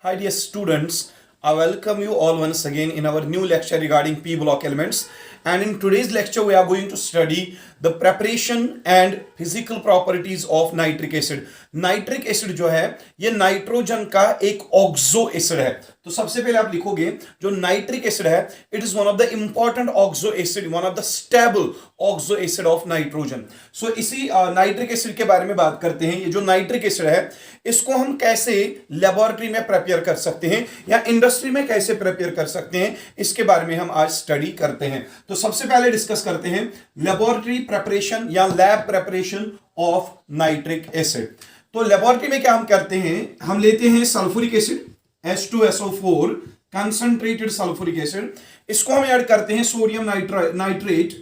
Hi dear students, I welcome you all once again in our new lecture regarding P block elements, and in today's lecture we are going to study the preparation and physical properties of nitric acid. Nitric acid जो है ये nitrogen का एक oxo acid है। तो सबसे पहले आप लिखोगे जो नाइट्रिक एसिड है it is one of the important oxo acid, one of the stable oxo acid of nitrogen. So इसी नाइट्रिक एसिड के बारे में बात करते हैं। ये जो नाइट्रिक एसिड है इसको हम कैसे लेबोरेटरी में प्रिपेयर कर सकते हैं या इंडस्ट्री में कैसे प्रिपेयर कर सकते हैं, इसके बारे में हम आज स्टडी करते हैं। तो सबसे पहले डिस्कस करते हैं लेबोरेटरी प्रिपरेशन या lab preparation of nitric acid. तो लेबोरेटरी में क्या हम करते हैं, हम लेते हैं sulphuric acid H2SO4 concentrated sulphuric acid, इसको हम ऐड करते हैं sodium nitrate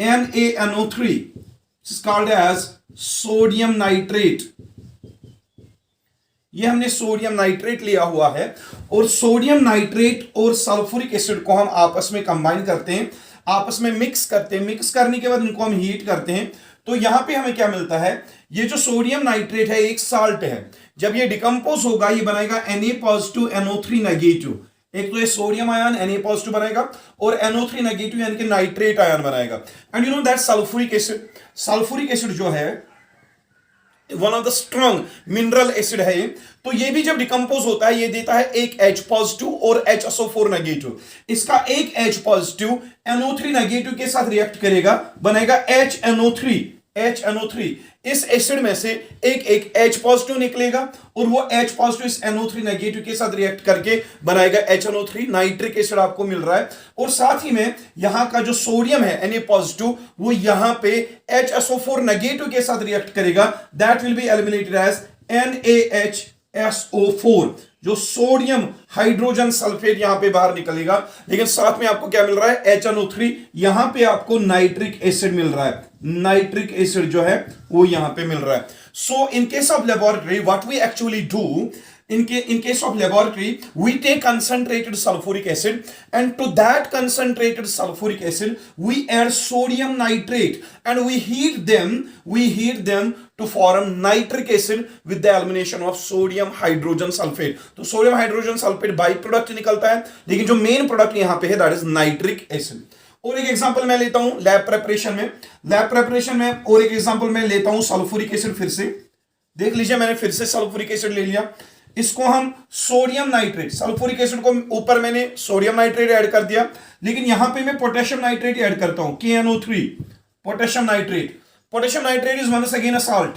NaNO3, it's called as sodium nitrate. ये हमने सोडियम नाइट्रेट लिया हुआ है और सोडियम नाइट्रेट और सल्फ्यूरिक एसिड को हम आपस में कंबाइन करते हैं, आपस में मिक्स करते हैं। मिक्स करने के बाद इनको हम हीट करते हैं। तो यहां पे हमें क्या मिलता है, ये जो सोडियम नाइट्रेट है एक साल्ट है। जब ये डिकम्पोज होगा ये बनाएगा Na+NO3 नेगेटिव। एक तो ये सोडियम आयन Na+ बनाएगा और NO3 नेगेटिव यानी कि नाइट्रेट आयन बनाएगा। And you know that sulphuric acid जो है one of the strong mineral acid है ये। तो ये भी जब डिकम्पोज होता है ये देता है एक H+ और HSO4 नेगेटिव। इसका एक H+ NO3 नेगेटिव के साथ रिएक्ट करेगा, बनेगा HNO3। इस एसिड में से एक H+ निकलेगा और वो H+ इस NO3 नेगेटिव के साथ रिएक्ट करके बनाएगा HNO3, नाइट्रिक एसिड आपको मिल रहा है। और साथ ही में यहां का जो सोडियम है Na+, वो यहां पे HSO4 नेगेटिव के साथ रिएक्ट करेगा, that will be eliminated as NaHSO4। जो सोडियम हाइड्रोजन सल्फेट यहां पे बाहर निकलेगा, लेकिन साथ में आपको क्या मिल रहा है HNO3। यहां पे आपको नाइट्रिक एसिड मिल रहा है, नाइट्रिक एसिड जो है वो यहां पे मिल रहा है। So in case of laboratory what we actually do, in case of laboratory we take concentrated sulfuric acid and to that concentrated sulfuric acid we add sodium nitrate and we heat them to form nitric acid with the elimination of sodium hydrogen sulfate। तो sodium hydrogen sulfate by product निकलता है, लेकिन जो main product यहां पे है that is nitric acid. और एक एग्जांपल मैं लेता हूं लैब प्रिपरेशन में और एक एग्जांपल मैं लेता हूं सल्फ्यूरिक एसिड। फिर से देख लीजिए, मैंने फिर से सल्फ्यूरिक एसिड ले लिया, इसको हम सोडियम नाइट्रेट, सल्फ्यूरिक एसिड को ऊपर मैंने सोडियम नाइट्रेट ऐड कर दिया, लेकिन यहां पे मैं पोटेशियम नाइट्रेट ऐड करता हूं KNO3, potassium nitrate is once again a salt.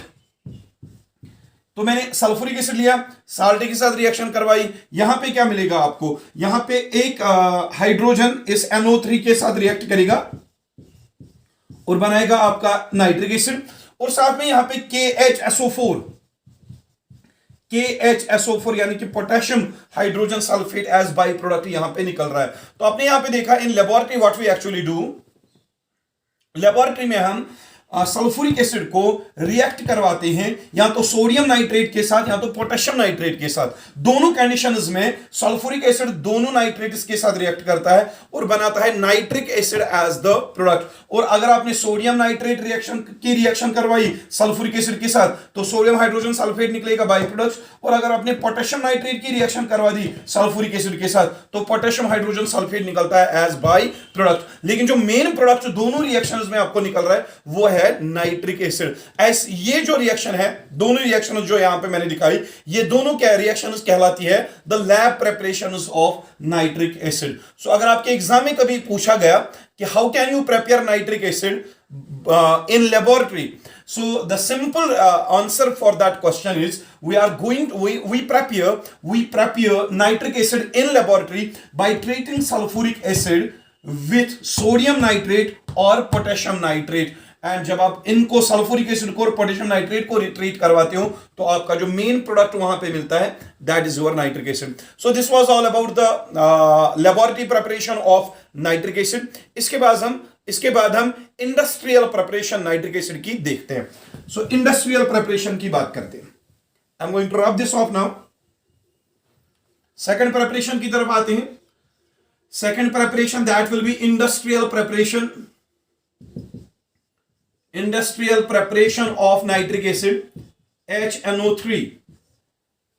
तो मैंने सल्फ्यूरिक एसिड लिया, साल्ट के साथ रिएक्शन करवाई, यहां पे क्या मिलेगा आपको, यहां पे एक हाइड्रोजन इस NO3 के साथ रिएक्ट करेगा और बनाएगा आपका नाइट्रिक एसिड। और साथ में यहां पे KHSO4 यानी कि potassium hydrogen sulphate as by product यहां पे निकल रहा है। तो आपने यहां पे देखा in laboratory what we actually do, laboratory में हम सल्फ्यूरिक एसिड को रिएक्ट करवाते हैं या तो सोडियम नाइट्रेट के साथ या तो पोटेशियम नाइट्रेट के साथ। दोनों कंडीशंस में सल्फ्यूरिक एसिड दोनों नाइट्रेट्स के साथ रिएक्ट करता है और बनाता है nitric acid as the product. और अगर आपने सोडियम नाइट्रेट रिएक्शन करवाई सल्फ्यूरिक एसिड के साथ तो सोडियम हाइड्रोजन सल्फेट निकलेगा बाई प्रोडक्ट, और अगर आपने पोटेशियम नाइट्रेट की रिएक्शन करवा दी सल्फ्यूरिक एसिड के साथ तो पोटेशियम हाइड्रोजन सल्फेट निकलता है एज बाई प्रोडक्ट। लेकिन जो मेन प्रोडक्ट दोनों रिएक्शंस में आपको निकल रहा है वो है नाइट्रिक एसिड। ये जो रिएक्शन है, दोनों रिएक्शन जो यहां पे मैंने दिखाई, ये दोनों क्या रिएक्शंस कहलाती है the lab preparations of nitric acid. So अगर आपके एग्जाम में कभी पूछा गया कि how can you prepare nitric acid in laboratory, so the simple answer for that question is we prepare nitric acid in laboratory by treating sulfuric acid with sodium nitrate or potassium nitrate। And जब आप इनको sulphuric acid को और potassium nitrate को retreat करवाते हो तो आपका जो मेन प्रोडक्ट वहां पे मिलता है that is your nitric acid. So this was all about the laboratory preparation of nitric acid. इसके बाद हम इंडस्ट्रियल प्रिपरेशन नाइट्रिक एसिड की देखते हैं। सो इंडस्ट्रियल प्रिपरेशन की बात करते हैं। I am going to rub this off now. Second preparation की तरफ आते हैं। Second preparation that will be industrial preparation of nitric acid HNO3।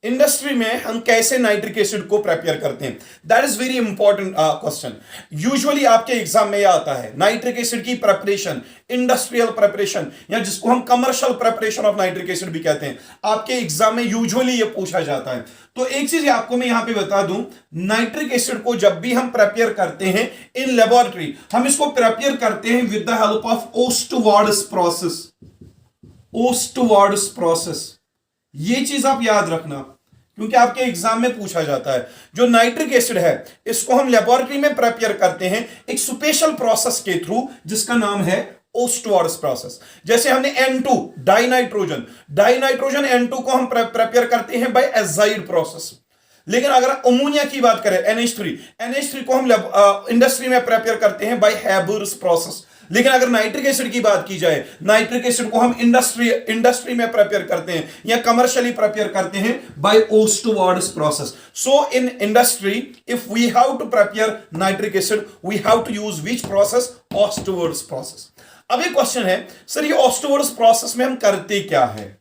Industry में हम कैसे नाइट्रिक एसिड को प्रिपेयर करते हैं, that is very important question. Usually आपके एग्जाम में यह आता है नाइट्रिक एसिड की प्रिपरेशन, इंडस्ट्रियल प्रिपरेशन, या जिसको हम commercial preparation of nitric acid भी कहते हैं, आपके एग्जाम में यूजुअली ये पूछा जाता है। तो एक चीज आपको मैं यहां पे बता दूं, नाइट्रिक एसिड को जब भी हम प्रिपेयर करते हैं इन लेबोरेटरी, हम इसको प्रिपेयर करते हैं with the help of Ostwald's process. Ostwald's process, ये चीज आप याद रखना, क्योंकि आपके एग्जाम में पूछा जाता है। जो नाइट्रिक एसिड है इसको हम लेबोरेटरी में प्रिपेयर करते हैं एक स्पेशल प्रोसेस के थ्रू, जिसका नाम है ओस्टवार्ड्स प्रोसेस। जैसे हमने N2 डाइनाइट्रोजन N2 को हम प्रिपेयर करते हैं बाय एजाइड प्रोसेस। लेकिन अगर अमोनिया की बात करें NH3 को हम इंडस्ट्री में प्रिपेयर करते हैं बाय हैबर्स प्रोसेस। लेकिन अगर नाइट्रिक एसिड की बात की जाए, नाइट्रिक एसिड को हम इंडस्ट्री में प्रिपेयर करते हैं या कमर्शियली प्रिपेयर करते हैं by Ostwald's process. So in industry if we have to prepare nitric acid, we have to use which process? Ostwald's process. अब एक क्वेश्चन है, सर ये ओस्टवार्ड्स प्रोसेस में हम करते क्या है,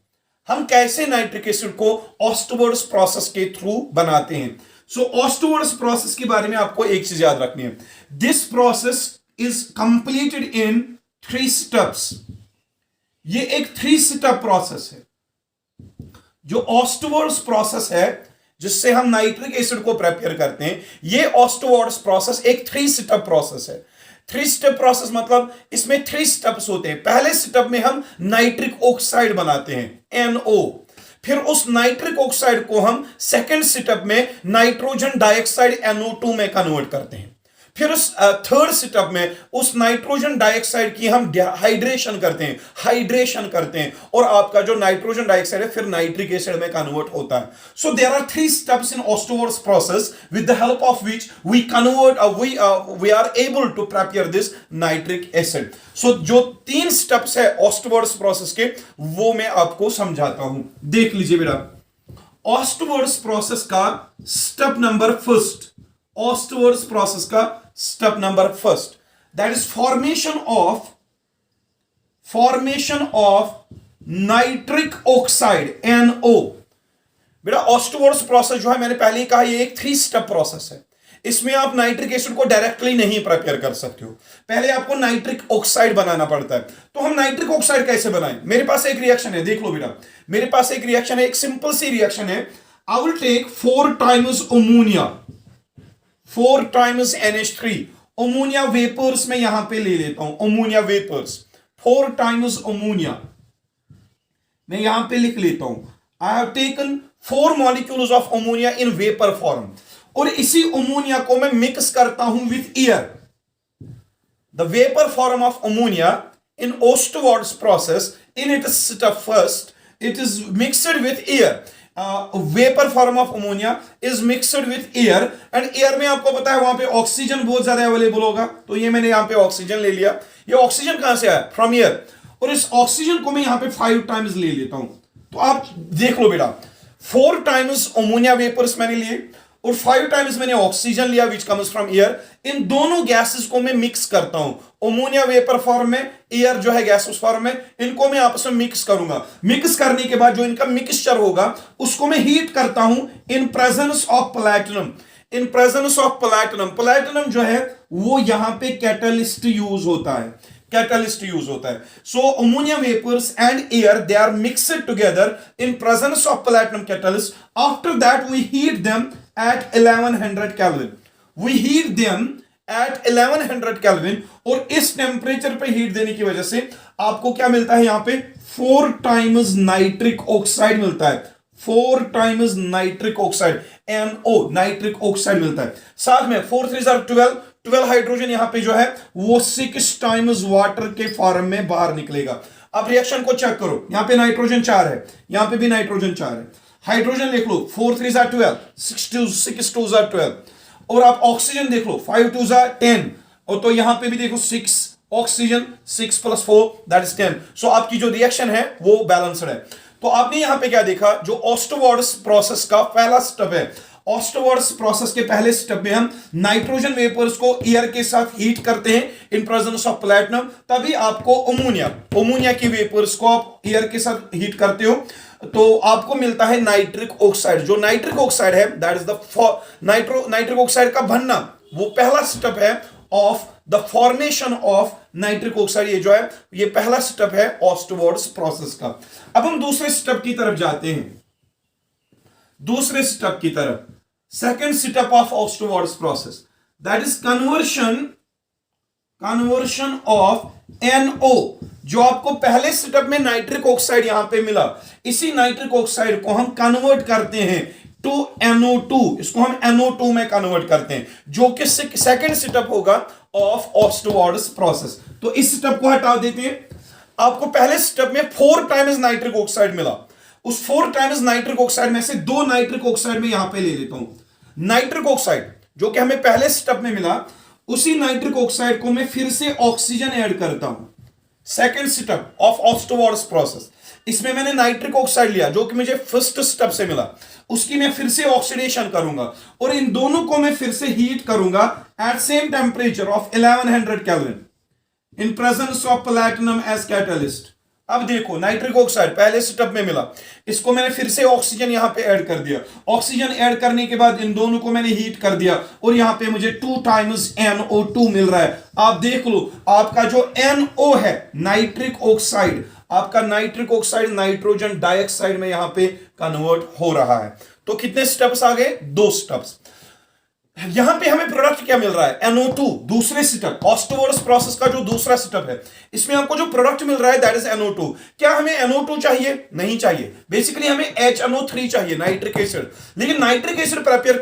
हम कैसे नाइट्रिक एसिड को ओस्टवार्ड्स प्रोसेस के थ्रू बनाते हैं? सो ओस्टवार्ड्स प्रोसेस के बारे में आपको एक चीज याद रखनी है, this process is completed in 3 steps। ये एक 3 स्टेप प्रोसेस है। जो ओस्टवार्ड्स प्रोसेस है जिससे हम नाइट्रिक एसिड को प्रिपेयर करते हैं, ये ओस्टवार्ड्स प्रोसेस एक 3 स्टेप प्रोसेस है। 3 स्टेप प्रोसेस मतलब इसमें 3 स्टेप्स होते हैं। पहले स्टेप में हम नाइट्रिक ऑक्साइड बनाते हैं NO, फिर उस नाइट्रिक ऑक्साइड को हम सेकेंड स्टेप में नाइट्रोजन डाइऑक्साइड NO2 में कन्वर्ट करते हैं। फिर उस थर्ड स्टेप में उस नाइट्रोजन डाइऑक्साइड की हम हाइड्रेशन करते हैं और आपका जो नाइट्रोजन डाइऑक्साइड है फिर नाइट्रिक एसिड में कन्वर्ट होता है। So there are 3 steps in Ostwald's process with the help of which we convert we are able to prepare this nitric acid. So जो 3 स्टेप्स है ओस्टवार्ड्स प्रोसेस के, वो मैं आपको समझाता हूं। देख लीजिए बेटा, ओस्टवार्ड्स प्रोसेस का स्टेप नंबर फर्स्ट, ओस्टवार्ड्स प्रोसेस का step number first, that is formation of nitric oxide NO। बेटा ओस्टवार्ड्स प्रोसेस जो है, मैंने पहले ही कहा, ये एक 3 स्टेप प्रोसेस है। इसमें आप नाइट्रिक एसिड को डायरेक्टली नहीं प्रिपेयर कर सकते हो, पहले आपको नाइट्रिक ऑक्साइड बनाना पड़ता है। तो हम नाइट्रिक ऑक्साइड कैसे बनाएं? मेरे पास एक रिएक्शन है, देख लो बेटा, मेरे पास एक रिएक्शन है, एक सिंपल सी रिएक्शन है। I will take 4 times ammonia, 4 times NH3, ammonia vapours में यहां पे ले लेता हूं, अमोनिया वेपर्स, 4 टाइम्स अमोनिया मैं यहां पे लिख लेता हूं। I have taken 4 molecules of ammonia in vapour form, और इसी अमोनिया को मैं मिक्स करता हूं with air. The vapour form of ammonia in Ostwald's process, in its step first, it is mixed with air. Vapour form of ammonia is mixed with air, and air में आपको पता है वहां पे ऑक्सीजन बहुत ज्यादा अवेलेबल होगा। तो ये मैंने यहां पे ऑक्सीजन ले लिया। ये ऑक्सीजन कहां से आया? From air. और इस ऑक्सीजन को मैं यहां पे 5 टाइम्स ले लेता हूं। तो आप देख लो बेटा, 4 टाइम्स अमोनिया वेपर्स मैंने लिए और 5 टाइम्स मैंने ऑक्सीजन लिया विच कम्स फ्रॉम एयर। इन दोनों गैसेस को मैं मिक्स करता हूं, अमोनिया वेपर फॉर्म में, एयर जो है गैसेस फॉर्म में, इनको मैं आपस में मिक्स करूंगा। मिक्स करने के बाद जो इनका मिक्सचर होगा उसको मैं हीट करता हूं इन presence of platinum. In presence of platinum जो है वो यहां पे कैटलिस्ट यूज होता है, So ammonia vapors and air, they are mixed together in presence of platinum catalyst. After that we heat them at 1100 Kelvin. We heat them at 1100 Kelvin, और इस temperature पे हीट देने की वजह से आपको क्या मिलता है? यहां पे 4 टाइम्स नाइट्रिक ऑक्साइड मिलता है, 4 times nitric oxide, NO nitric oxide मिलता है। साथ में 4 3 12 हाइड्रोजन यहां पे जो है वो 6 टाइम्स वाटर के फॉर्म में बाहर निकलेगा। अब रिएक्शन को चेक करो, यहां पे नाइट्रोजन 4 है, यहां पे भी नाइट्रोजन 4 है। हाइड्रोजन लिख लो, 4 3 12, 6 2 12, और आप ऑक्सीजन देख लो, 5 2 10, और तो यहां पे भी देखो 6 ऑक्सीजन, 6 + 4 दैट इज 10। सो आपकी जो रिएक्शन है वो बैलेंस्ड है। तो आपने यहां पे क्या देखा? जो ओस्टवार्ड्स प्रोसेस का पहला स्टेप है, ओस्टवार्ड्स प्रोसेस के पहले स्टेप में हम नाइट्रोजन वेपर्स को एयर के साथ हीट करते हैं इन प्रेजेंस ऑफ प्लैटिनम, तभी आपको अमोनिया की वेपर्स को आप एयर के साथ हीट करते हो। तो आपको मिलता है नाइट्रिक ऑक्साइड। जो नाइट्रिक ऑक्साइड है that is the nitric oxide का बनना, वो पहला स्टेप है of the formation of nitric oxide. ये जो है ये पहला स्टेप है ऑस्टवर्ड्स प्रोसेस का। अब हम दूसरे स्टेप की तरफ जाते हैं, दूसरे स्टेप की तरफ। Second step of Ostwald's process that is conversion of NO। जो आपको पहले स्टेप में नाइट्रिक ऑक्साइड यहां पे मिला, इसी नाइट्रिक ऑक्साइड को हम कन्वर्ट करते हैं टू NO2। इसको हम NO2 में कन्वर्ट करते हैं, जो कि सेकेंड स्टेप होगा ऑफ ऑस्टवर्ड्स प्रोसेस। तो इस स्टेप को हटा देते हैं। आपको पहले स्टेप में 4 टाइम्स नाइट्रिक ऑक्साइड मिला, उस 4 टाइम्स नाइट्रिक ऑक्साइड में से 2 नाइट्रिक ऑक्साइड में यहां पे ले लेता हूं। नाइट्रिक ऑक्साइड जो कि हमें पहले स्टेप में मिला, उसी नाइट्रिक ऑक्साइड को मैं फिर से ऑक्सीजन ऐड करता हूं। Second step of Ostwald's process, इसमें मैंने नाइट्रिक ऑक्साइड लिया जो कि मुझे फर्स्ट स्टेप से मिला, उसकी मैं फिर से ऑक्सीडेशन करूंगा और इन दोनों को मैं फिर से हीट करूंगा at same temperature of 1100 kelvin in presence of platinum as catalyst. अब देखो नाइट्रिक ऑक्साइड पहले स्टेप में मिला, इसको मैंने फिर से ऑक्सीजन यहां पे ऐड कर दिया। ऑक्सीजन ऐड करने के बाद इन दोनों को मैंने हीट कर दिया और यहां पे मुझे 2 टाइम्स NO2 मिल रहा है। आप देख लो आपका जो NO है नाइट्रिक ऑक्साइड, आपका नाइट्रिक ऑक्साइड नाइट्रोजन डाइऑक्साइड में यहां पे कन्वर्ट हो रहा है। तो कितने स्टेप्स आ गए? 2 स्टेप्स। यहां पे हमें प्रोडक्ट क्या मिल रहा है? NO2। दूसरे स्टेप ऑस्टवर्ड्स प्रोसेस का जो दूसरा स्टेप है, इसमें हमको जो प्रोडक्ट मिल रहा है दैट इज NO2। क्या हमें NO2 चाहिए? नहीं चाहिए। बेसिकली हमें HNO3 चाहिए, नाइट्रिक एसिड। लेकिन नाइट्रिक एसिड प्रिपेयर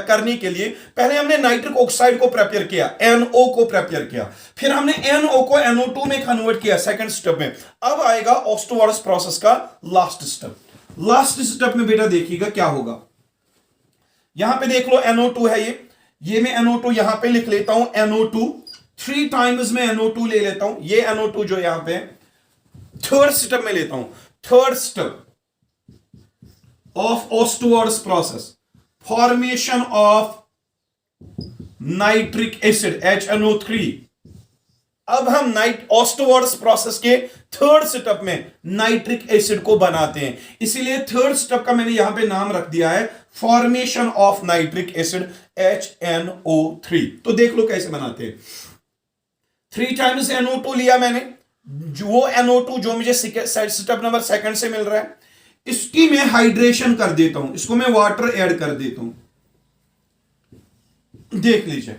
करने के लिए पहले हमने नाइट्रिक ऑक्साइड को प्रिपेयर किया, NO को प्रिपेयर किया, फिर हमने NO को NO2 में कन्वर्ट किया सेकेंड स्टेप में। अब आएगा ऑस्टवर्ड्स प्रोसेस का लास्ट स्टेप। लास्ट स्टेप में बेटा देखिएगा क्या होगा। यहां पे देख लो NO2 है, ये मैं NO2 यहां पे लिख लेता हूं। NO2 3 टाइम्स में NO2 ले लेता हूं। ये NO2 जो यहां पे थर्ड स्टेप में लेता हूं। Third step of Ostwald's process, formation of nitric acid HNO3। अब हम ऑस्टवर्ड्स प्रोसेस के थर्ड स्टेप में नाइट्रिक एसिड को बनाते हैं, इसीलिए थर्ड स्टेप का मैंने यहां पे नाम रख दिया है formation of nitric acid HNO3। तो देख लो कैसे बनाते हैं। 3 टाइम्स NO2 लिया मैंने, वो NO2 जो मुझे स्टेप नंबर सेकंड से मिल रहा है, इसकी मैं हाइड्रेशन कर देता हूं, इसको मैं वाटर ऐड कर देता हूं। देख लीजिए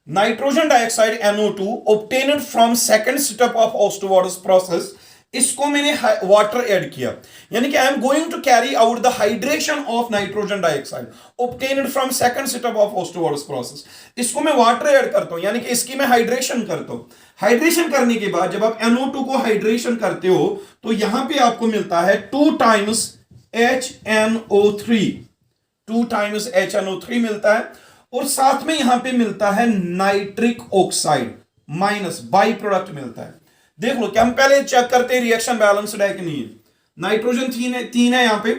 nitrogen dioxide NO2 obtained from second step of Ostward's process, इसको मैंने वाटर ऐड किया, यानी कि I am going to carry out the hydration of nitrogen dioxide obtained from second step of Ostward's process। इसको मैं वाटर ऐड करता हूं, यानी कि इसकी मैं हाइड्रेशन करता हूं। हाइड्रेशन करने के बाद जब आप NO2 को हाइड्रेशन करते हो तो यहां पे आपको मिलता है 2 टाइम्स HNO3, 2 टाइम्स HNO3 मिलता है और साथ में यहां पे मिलता है nitric oxide minus by product मिलता है। देख लो कि हम पहले चेक करते हैं रिएक्शन बैलेंस्ड है कि नहीं है। नाइट्रोजन 3 है यहां पे,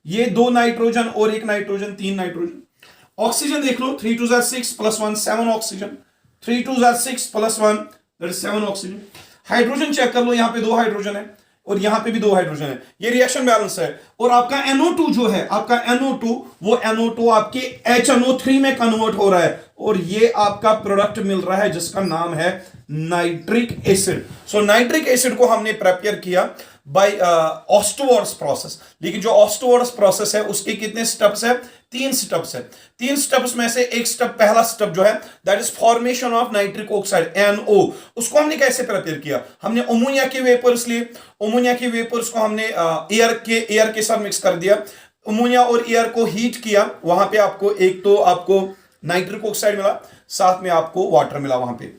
ये 2 नाइट्रोजन और 1 नाइट्रोजन, 3 नाइट्रोजन। ऑक्सीजन देख लो 3 2 6 plus 1 7 oxygen, 3 2 6 plus 1 that is 7 oxygen. Hydrogen check कर लो, यहां पे 2 हाइड्रोजन है और यहां पे भी 2 हाइड्रोजन है, ये रिएक्शन बैलेंस है। और आपका NO2 जो है, आपका NO2 वो NO2 आपके HNO3 में कन्वर्ट हो रहा है और ये आपका प्रोडक्ट मिल रहा है जिसका नाम है नाइट्रिक एसिड। सो नाइट्रिक एसिड को हमने प्रिपेयर किया बाय ऑस्टवर्ड्स प्रोसेस। लेकिन जो ऑस्टवर्ड्स प्रोसेस है उसके कितने स्टेप्स है? 3 स्टेप्स है। 3 स्टेप्स में से एक स्टेप, पहला स्टेप जो है that is formation of nitric oxide NO। उसको हमने कैसे प्रिपेयर किया? हमने अमोनिया के वेपर्स लिए, अमोनिया के वेपर्स को हमने एयर के साथ मिक्स कर दिया, अमोनिया और एयर को हीट किया। वहां पे आपको एक तो आपको नाइट्रिक ऑक्साइड मिला, साथ में आपको वाटर मिला वहां पे,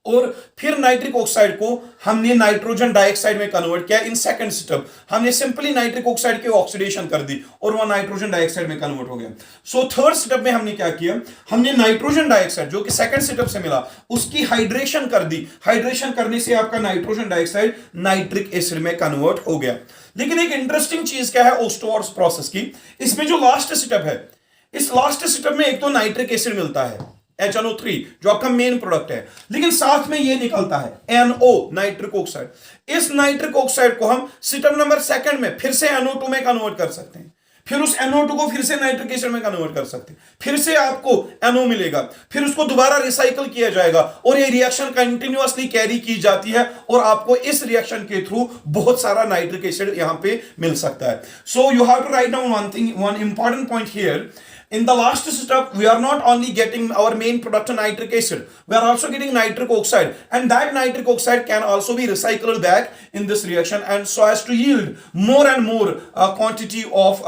और फिर नाइट्रिक ऑक्साइड को हमने नाइट्रोजन डाइऑक्साइड में कन्वर्ट किया। इन सेकंड स्टेप हमने सिंपली नाइट्रिक ऑक्साइड की ऑक्सीडेशन कर दी और वह नाइट्रोजन डाइऑक्साइड में कन्वर्ट हो गया। सो थर्ड स्टेप में हमने क्या किया? हमने नाइट्रोजन डाइऑक्साइड जो कि सेकंड स्टेप से मिला उसकी हाइड्रेशन कर दी। हाइड्रेशन करने से आपका नाइट्रोजन डाइऑक्साइड नाइट्रिक एसिड में कन्वर्ट हो गया। लेकिन एक इंटरेस्टिंग चीज क्या है ऑस्टवर्ड्स प्रोसेस की, इसमें जो लास्ट स्टेप है, इस लास्ट स्टेप में एक तो नाइट्रिक एसिड मिलता है HNO3 जो आपका मेन प्रोडक्ट है, लेकिन साथ में ये निकलता है NO नाइट्रिक ऑक्साइड। इस नाइट्रिक ऑक्साइड को हम स्टेप नंबर सेकंड में फिर से NO2 में कन्वर्ट कर सकते हैं, फिर उस NO2 को फिर से नाइट्रिक एसिड में कन्वर्ट कर सकते हैं, फिर से आपको NO मिलेगा, फिर उसको दोबारा रिसाइकल किया जाएगा और ये रिएक्शन कंटिन्यूअसली कैरी की जाती है और आपको इस रिएक्शन के थ्रू बहुत सारा नाइट्रिक एसिड यहां पे मिल सकता है। So you have to write down one thing, one important point here. In the last step, we are not only getting our main product nitric acid, we are also getting nitric oxide, and that nitric oxide can also be recycled back in this reaction, and so as to yield more and more quantity of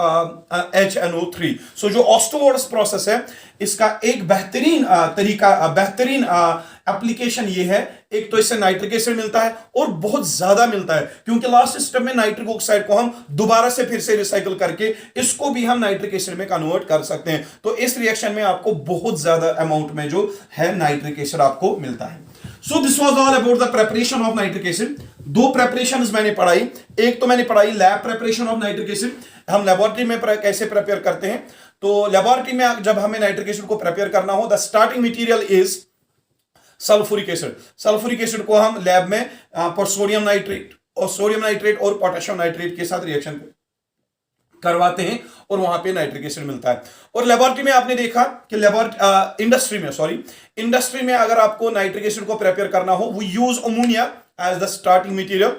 HNO3. So जो Osterwold's process है, इसका एक बेहतरीन तरीका, बेहतरीन application ये है, एक तो इससे नाइट्रिक एसिड मिलता है और बहुत ज्यादा मिलता है, क्योंकि लास्ट स्टेप में नाइट्रिक ऑक्साइड को हम दोबारा से फिर से रिसाइकल करके इसको भी हम नाइट्रिक एसिड में कन्वर्ट कर सकते हैं। तो इस रिएक्शन में आपको बहुत ज्यादा अमाउंट में जो है नाइट्रिक एसिड आपको मिलता है। So this was all about the preparation of nitric acid. दो प्रिपरेशंस मैंने पढ़ाई, एक तो मैंने पढ़ाई lab preparation of nitric acid, हम लेबोरेटरी में कैसे प्रिपेयर करते हैं। तो लेबोरेटरी में जब हमें नाइट्रिक एसिड को प्रिपेयर करना हो, the starting material is sulphuric acid. Sulphuric acid को हम लैब में सोडियम नाइट्रेट और पोटेशियम नाइट्रेट के साथ रिएक्शन करवाते हैं और वहां पे नाइट्रिक एसिड मिलता है। और लेबोरेटरी में आपने देखा कि इंडस्ट्री में अगर आपको नाइट्रिक एसिड को प्रिपेयर करना हो, वो use ammonia as the starting material.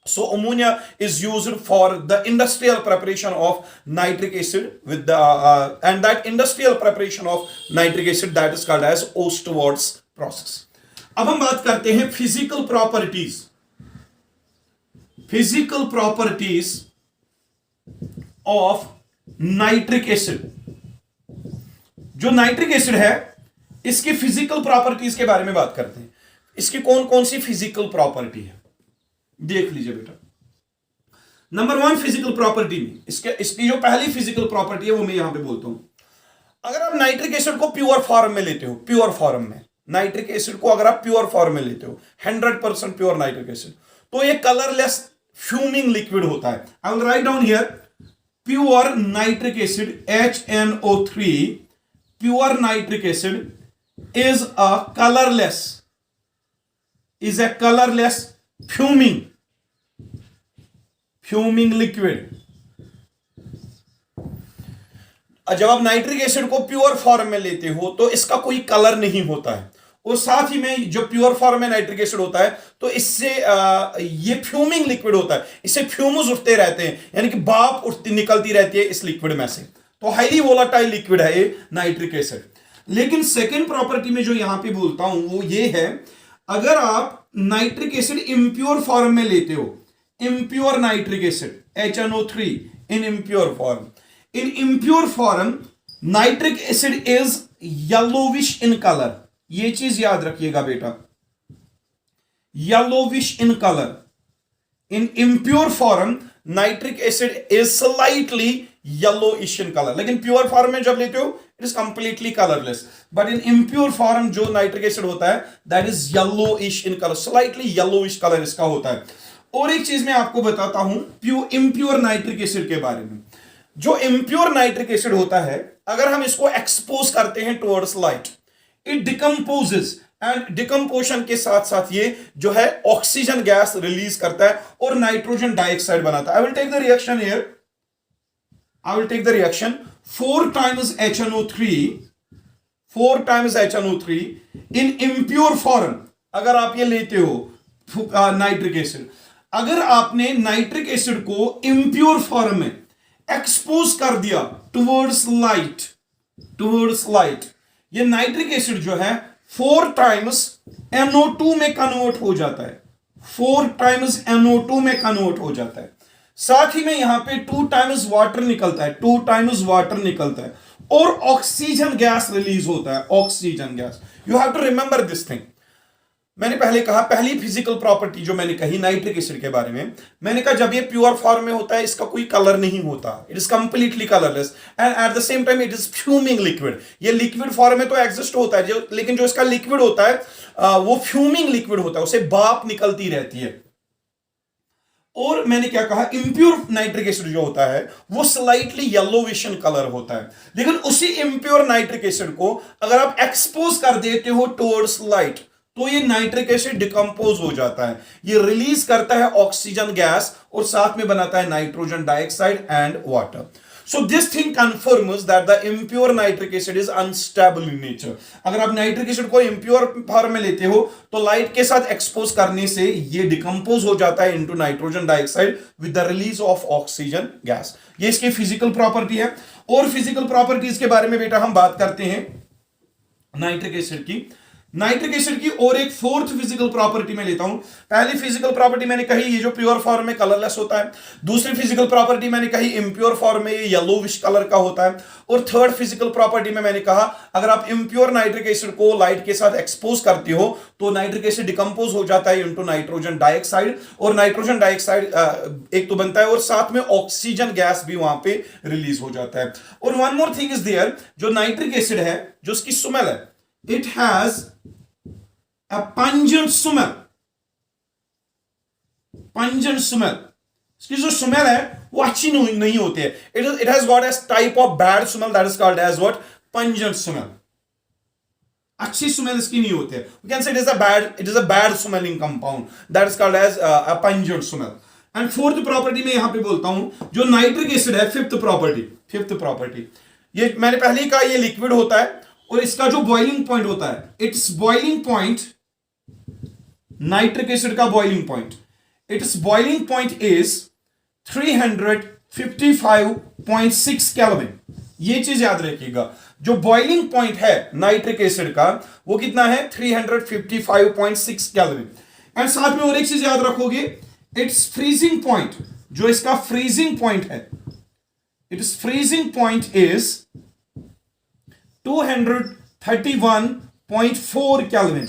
So ammonia is used for the industrial preparation of nitric acid with the and that industrial preparation of nitric acid, that is called as Osterwold's process. अब हम बात करते हैं physical properties of nitric acid. जो nitric acid है इसकी physical properties के बारे में बात करते हैं। इसकी कौन कौन सी फिजिकल प्रॉपर्टी है देख लीजिए बेटा। नंबर 1 फिजिकल प्रॉपर्टी में इसकी जो पहली फिजिकल प्रॉपर्टी है वो मैं यहां पे बोलता हूं। अगर आप नाइट्रिक एसिड को प्योर फॉर्म में लेते हो, प्योर फॉर्म में नाइट्रिक एसिड को अगर आप प्योर फॉर्म में लेते हो, 100% प्योर नाइट्रिक एसिड, तो ये कलरलेस फ्यूमिंग लिक्विड होता है। I will write down here pure nitric acid HNO3, pure nitric acid is a colourless fuming liquid. जब आप नाइट्रिक एसिड को प्योर फॉर्म में लेते हो तो इसका कोई कलर नहीं होता है, और साथ ही में जो प्योर फॉर्म में नाइट्रिक एसिड होता है तो इससे ये फ्यूमिंग लिक्विड होता है, इससे फ्यूम्स उठते रहते हैं, यानी कि भाप निकलती रहती है इस लिक्विड में से। तो हाईली वोलाटाइल लिक्विड है ये नाइट्रिक एसिड। लेकिन सेकेंड प्रॉपर्टी में जो यहां पे बोलता हूं वो ये है, अगर आप नाइट्रिक एसिड इंप्योर फॉर्म में लेते हो, impure nitric acid HNO3 in impure form nitric acid is yellowish in color. ये चीज याद रखिएगा बेटा, yellowish in color. In impure form nitric acid is slightly yellowish in color. लेकिन प्योर फॉर्म में जब लेते हो it is completely colorless, but in impure form जो नाइट्रिक एसिड होता है that is yellowish in color, slightly yellowish color इसका होता है। और एक चीज मैं आपको बताता हूं इम्प्योर नाइट्रिक एसिड के बारे में। जो इम्प्योर नाइट्रिक एसिड होता है, अगर हम इसको एक्सपोज करते हैं towards light, it decomposes, and डिकम्पोजन के साथ साथ ये जो है ऑक्सीजन गैस रिलीज करता है और नाइट्रोजन डाइऑक्साइड बनाता है। I will take the reaction here, I will take the reaction 4 times HNO3 in impure form. अगर आप ये लेते हो नाइट्रिक एसिड, अगर आपने नाइट्रिक एसिड को इम्प्योर फॉर्म में एक्सपोज कर दिया टुवर्ड्स लाइट, ये नाइट्रिक एसिड जो है 4 times NO2 में कन्वर्ट हो जाता है, 4 times NO2 में कन्वर्ट हो जाता है। साथ ही में यहां पे 2 times वाटर निकलता है, और ऑक्सीजन गैस रिलीज होता है, oxygen gas. You have to remember this thing. मैंने पहले कहा, पहली फिजिकल प्रॉपर्टी जो मैंने कही नाइट्रिक एसिड के बारे में, मैंने कहा जब ये प्योर फॉर्म में होता है इसका कोई कलर नहीं होता, it is completely colourless, and at the same time it is fuming liquid. ये लिक्विड फॉर्म में तो एग्जिस्ट होता है लेकिन जो इसका लिक्विड होता है वो फ्यूमिंग लिक्विड होता है, उसे भाप निकलती रहती है। और मैंने क्या कहा, इंप्योर नाइट्रिक एसिड जो होता है वो स्लाइटली येलोविश इन कलर होता है, लेकिन उसी इंप्योर नाइट्रिक एसिड को अगर आप एक्सपोज कर देते हो टुवर्ड्स लाइट तो ये नाइट्रिक एसिड डिकम्पोज हो जाता है, ये रिलीज करता है ऑक्सीजन गैस और साथ में बनाता है nitrogen dioxide and water. So this thing confirms that the impure nitric acid is unstable in nature. अगर आप नाइट्रिक एसिड को impure फॉर्म में लेते हो तो लाइट के साथ एक्सपोज करने से ये डिकम्पोज हो जाता है into nitrogen dioxide with the release of oxygen gas. ये इसकी फिजिकल प्रॉपर्टी है. और फिजिकल प्रॉपर्टीज के बारे में बेटा हम बात करते हैं नाइट्रिक एसिड की. नाइट्रिक एसिड की और एक फोर्थ फिजिकल प्रॉपर्टी में लेता हूं. पहली फिजिकल प्रॉपर्टी मैंने कही ये जो प्योर फॉर्म में कलरलेस होता है. दूसरी फिजिकल प्रॉपर्टी मैंने कही इंप्योर फॉर्म में ये येलोविश कलर का होता है. और थर्ड फिजिकल प्रॉपर्टी में मैंने कहा अगर आप इंप्योर नाइट्रिक एसिड को लाइट के साथ एक्सपोज करते हो तो नाइट्रिक एसिड डिकम्पोज हो जाता है इनटू नाइट्रोजन डाइऑक्साइड, और नाइट्रोजन डाइऑक्साइड एक तो बनता है और साथ में ऑक्सीजन गैस भी वहां पे रिलीज हो जाता है. और one more thing is there, जो नाइट्रिक एसिड है जो उसकी स्मेल है, it has a pungent smell. Pungent smell. इसकी जो स्मेल है वो अच्छी नहीं होती है. It has got a type of bad smell that is called as what? Pungent smell. अच्छी स्मेल इसकी नहीं होती है. We can say it is a bad smelling compound that is called as a pungent smell. And fourth property में यहां पे बोलता हूं जो नाइट्रिक एसिड है, फिफ्थ प्रॉपर्टी ये मैंने पहले ही कहा ये लिक्विड होता है और इसका जो बॉइलिंग पॉइंट होता है, it's boiling point, nitric acid का boiling point, it's boiling point is 355.6 kelvin. ये चीज याद रखिएगा, जो बॉइलिंग पॉइंट है नाइट्रिक एसिड का वो कितना है? 355.6 केल्विन. एंड साथ में और एक चीज याद रखोगे, इट्स फ्रीजिंग पॉइंट, जो इसका फ्रीजिंग पॉइंट है, it's freezing point is 231.4 kelvin.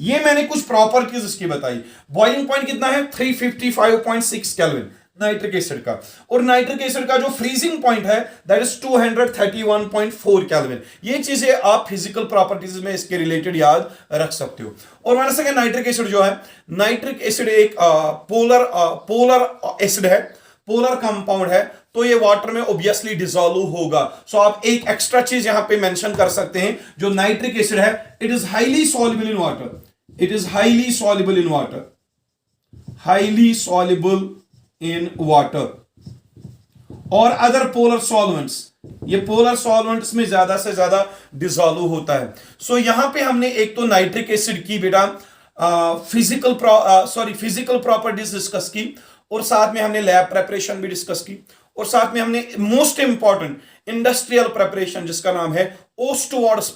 ये मैंने कुछ प्रॉपर्टीज इसकी बताई. बॉइलिंग पॉइंट कितना है? 355.6 केल्विन नाइट्रिक एसिड का, और नाइट्रिक एसिड का जो फ्रीजिंग पॉइंट है दैट इज 231.4 केल्विन. ये चीजें आप फिजिकल प्रॉपर्टीज में इसके रिलेटेड याद रख सकते हो. और मान सके नाइट्रिक एसिड जो है, नाइट्रिक एसिड एक पोलर एसिड है, पोलर कंपाउंड है, तो ये वाटर में ऑब्वियसली डिसॉल्व होगा. सो आप एक एक्स्ट्रा चीज यहां पे मेंशन कर सकते हैं, जो नाइट्रिक एसिड है it is highly soluble in water, it is highly soluble in water, highly soluble in water. और अदर पोलर सॉल्वेंट्स, ये पोलर सॉल्वेंट्स में ज्यादा से ज्यादा डिसॉल्व होता है. सो यहां पे हमने एक तो नाइट्रिक एसिड की बेटा फिजिकल प्रॉपर्टीज डिस्कस की, और साथ में हमने लैब प्रेपरेशन भी डिस्कस की, और साथ में हमने मोस्ट इंपॉर्टेंट इंडस्ट्रियल प्रेपरेशन जिसका नाम है ओस्टोवार्ड्स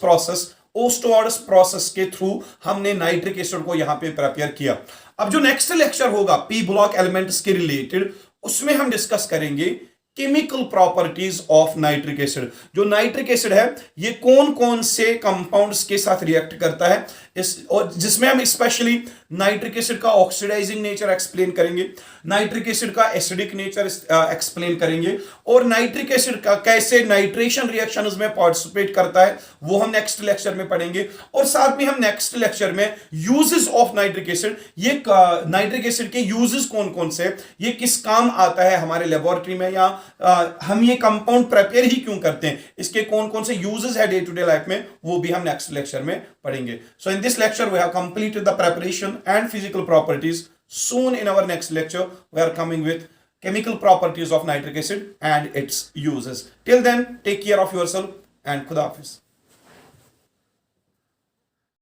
प्रोसेस के थ्रू हमने नाइट्रिक एसिड को यहां पे प्रिपेयर किया. अब जो नेक्स्ट लेक्चर होगा पी ब्लॉक एलिमेंट्स के रिलेटेड, उसमें हम डिस्कस करेंगे chemical properties of nitric acid. जो नाइट्रिक एसिड है ये कौन कौन से कंपाउंड्स के साथ रिएक्ट करता है, और जिसमें हम स्पेशली नाइट्रिक एसिड का ऑक्सीडाइजिंग नेचर एक्सप्लेन करेंगे, नाइट्रिक एसिड का एसिडिक नेचर एक्सप्लेन करेंगे, और नाइट्रिक एसिड का कैसे नाइट्रेशन रिएक्शंस में पार्टिसिपेट करता है वो हम नेक्स्ट लेक्चर में पढ़ेंगे. और साथ में हम नेक्स्ट लेक्चर में यूजेस ऑफ नाइट्रिक एसिड, ये नाइट्रिक एसिड के यूजेस कौन कौन से, ये किस काम आता है हमारे लेबोरेटरी में, या हम ये कंपाउंड प्रिपेयर ही क्यों करते हैं, इसके कौन कौन से यूजेस है डे टू डे लाइफ में, वो भी हम नेक्स्ट लेक्चर में पढ़ेंगे. So in this lecture we have completed the preparation and physical properties. Soon in our next lecture we are coming with chemical properties of nitric acid and its uses. Till then, take care of yourself and Khuda Hafiz.